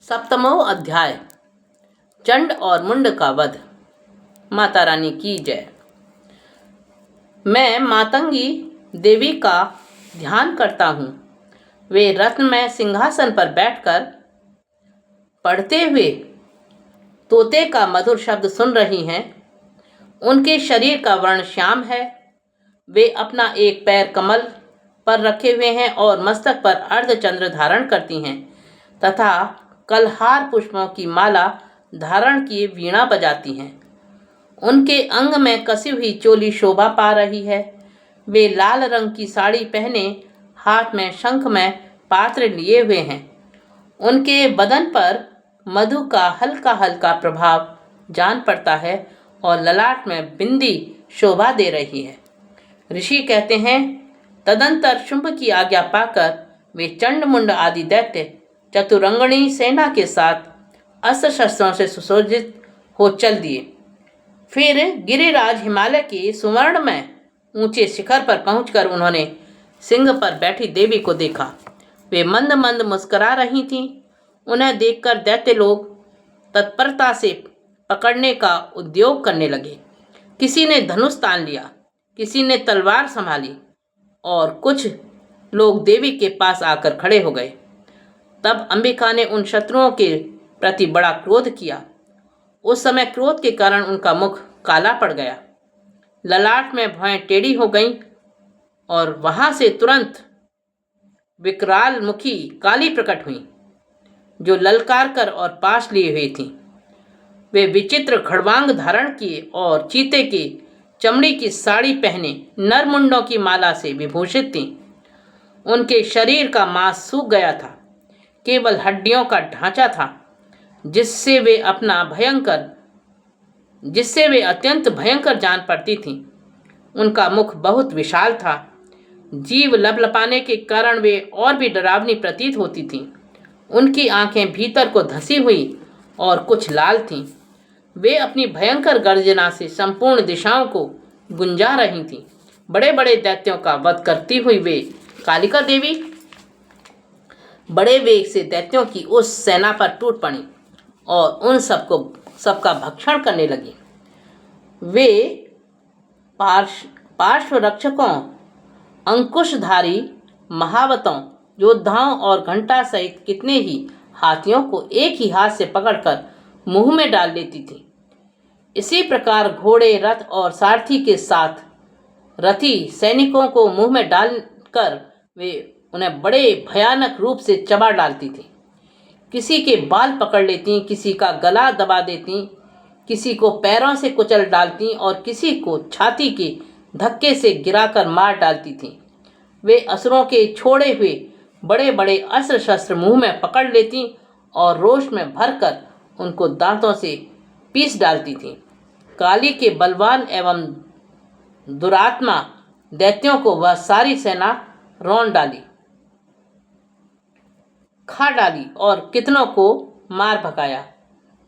सप्तमो अध्याय। चंड और मुंड का वध। माता रानी की जय। मैं मातंगी देवी का ध्यान करता हूँ। वे रत्नमय सिंहासन पर बैठकर पढ़ते हुए तोते का मधुर शब्द सुन रही हैं। उनके शरीर का वर्ण श्याम है। वे अपना एक पैर कमल पर रखे हुए हैं और मस्तक पर अर्धचंद्र धारण करती हैं तथा कलहार पुष्पों की माला धारण किए वीणा बजाती हैं। उनके अंग में कसी हुई चोली शोभा पा रही है। वे लाल रंग की साड़ी पहने हाथ में शंख में पात्र लिए हुए हैं। उनके बदन पर मधु का हल्का हल्का प्रभाव जान पड़ता है और ललाट में बिंदी शोभा दे रही है। ऋषि कहते हैं, तदंतर शुंभ की आज्ञा पाकर वे चंड मुंड आदि दैत्य चतुरंगणी सेना के साथ अस्त्र शस्त्रों से सुसज्जित हो चल दिए। फिर गिरिराज हिमालय के सुवर्ण में ऊंचे शिखर पर पहुंचकर उन्होंने सिंह पर बैठी देवी को देखा। वे मंद मंद मुस्कुरा रही थीं। उन्हें देखकर दैत्य लोग तत्परता से पकड़ने का उद्योग करने लगे। किसी ने धनुष तान लिया, किसी ने तलवार संभाली और कुछ लोग देवी के पास आकर खड़े हो गए। तब अंबिका ने उन शत्रुओं के प्रति बड़ा क्रोध किया। उस समय क्रोध के कारण उनका मुख काला पड़ गया, ललाट में भौहें टेढ़ी हो गईं और वहां से तुरंत विकराल मुखी काली प्रकट हुई, जो ललकार कर और पाश लिए हुई थी। वे विचित्र खड़वांग धारण किए और चीते की चमड़ी की साड़ी पहने नरमुंडों की माला से विभूषित थीं। उनके शरीर का मांस सूख गया था, केवल हड्डियों का ढांचा था, जिससे वे अत्यंत भयंकर जान पड़ती थीं। उनका मुख बहुत विशाल था। जीव लपलपाने के कारण वे और भी डरावनी प्रतीत होती थीं। उनकी आंखें भीतर को धंसी हुई और कुछ लाल थीं। वे अपनी भयंकर गर्जना से संपूर्ण दिशाओं को गुंजा रही थीं। बड़े बड़े दैत्यों का वध करती हुई वे कालिका देवी बड़े वेग से दैत्यों की उस सेना पर टूट पड़ी और उन सबका भक्षण करने लगी। वे पार्श्व रक्षकों, अंकुशधारी महावतों, योद्धाओं और घंटा सहित कितने ही हाथियों को एक ही हाथ से पकड़कर मुंह में डाल लेती थी। इसी प्रकार घोड़े, रथ और सारथी के साथ रथी सैनिकों को मुंह में डालकर वे उन्हें बड़े भयानक रूप से चबा डालती थी। किसी के बाल पकड़ लेती, किसी का गला दबा देती, किसी को पैरों से कुचल डालती और किसी को छाती के धक्के से गिराकर मार डालती थी। वे असुरों के छोड़े हुए बड़े बड़े अस्त्र शस्त्र मुंह में पकड़ लेती और रोष में भरकर उनको दांतों से पीस डालती थी। काली के बलवान एवं दुरात्मा दैत्यों को वह सारी सेना रौंद डाली, खा डाली और कितनों को मार भगाया।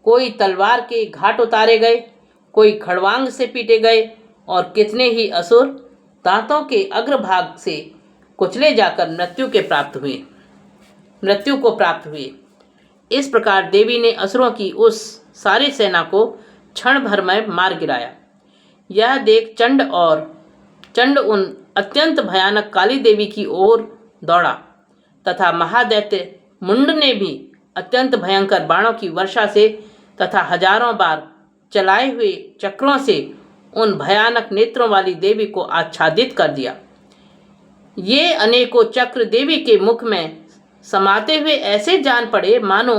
कोई तलवार के घाट उतारे गए, कोई खड़वांग से पीटे गए और कितने ही असुर दांतों के अग्रभाग से कुचले जाकर मृत्यु को प्राप्त हुए। इस प्रकार देवी ने असुरों की उस सारी सेना को क्षण भर में मार गिराया। यह देख चंड उन अत्यंत भयानक काली देवी की ओर दौड़ा तथा महादैत्य मुंड ने भी अत्यंत भयंकर बाणों की वर्षा से तथा हजारों बार चलाए हुए चक्रों से उन भयानक नेत्रों वाली देवी को आच्छादित कर दिया। ये अनेकों चक्र देवी के मुख में समाते हुए ऐसे जान पड़े मानो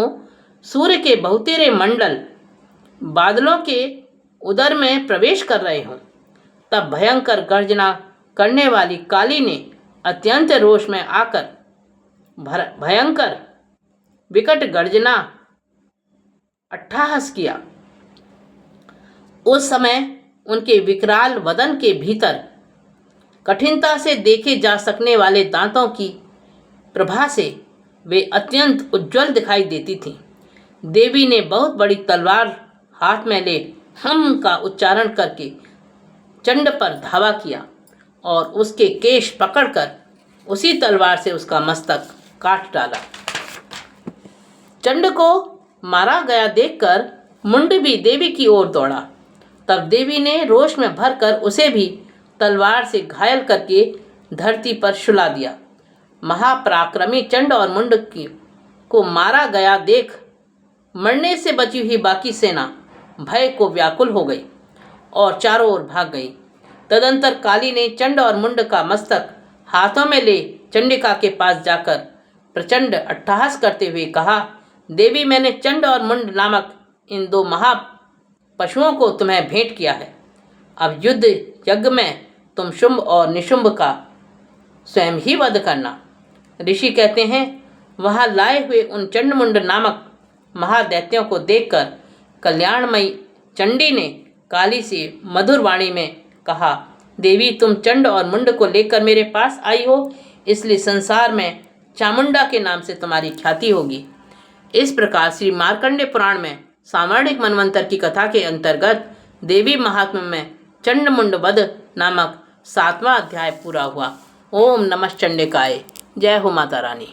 सूर्य के बहुतेरे मंडल बादलों के उदर में प्रवेश कर रहे हों। तब भयंकर गर्जना करने वाली काली ने अत्यंत रोष में आकर भयंकर विकट गर्जना अट्टहास किया। उस समय उनके विकराल वदन के भीतर कठिनता से देखे जा सकने वाले दांतों की प्रभा से वे अत्यंत उज्जवल दिखाई देती थीं। देवी ने बहुत बड़ी तलवार हाथ में ले हम का उच्चारण करके चंड पर धावा किया और उसके केश पकड़कर उसी तलवार से उसका मस्तक काट डाला। चंड को मारा गया देखकर मुंड भी देवी की ओर दौड़ा। तब देवी ने रोष में भरकर उसे भी तलवार से घायल करके धरती पर सुला दिया। महापराक्रमी चंड और मुंड को मारा गया देख मरने से बची हुई बाकी सेना भय को व्याकुल हो गई और चारों ओर भाग गई। तदंतर काली ने चंड और मुंड का मस्तक हाथों में ले चंडिका के पास जाकर प्रचंड अट्टहास करते हुए कहा, देवी, मैंने चंड और मुंड नामक इन दो महा पशुओं को तुम्हें भेंट किया है। अब युद्ध यज्ञ में तुम शुंभ और निशुंभ का स्वयं ही वध करना। ऋषि कहते हैं, वहां लाए हुए उन चंडमुंड नामक महादैत्यों को देखकर कल्याणमयी चंडी ने काली से मधुर वाणी में कहा, देवी, तुम चंड और मुंड को लेकर मेरे पास आई हो, इसलिए संसार में चामुंडा के नाम से तुम्हारी ख्याति होगी। इस प्रकार श्री मार्कंडेय पुराण में सावर्णिक मनवंतर की कथा के अंतर्गत देवी महात्म्य में चंडमुंड वध नामक 7वां अध्याय पूरा हुआ। ओम नमः चंडिकाय। जय हो माता रानी।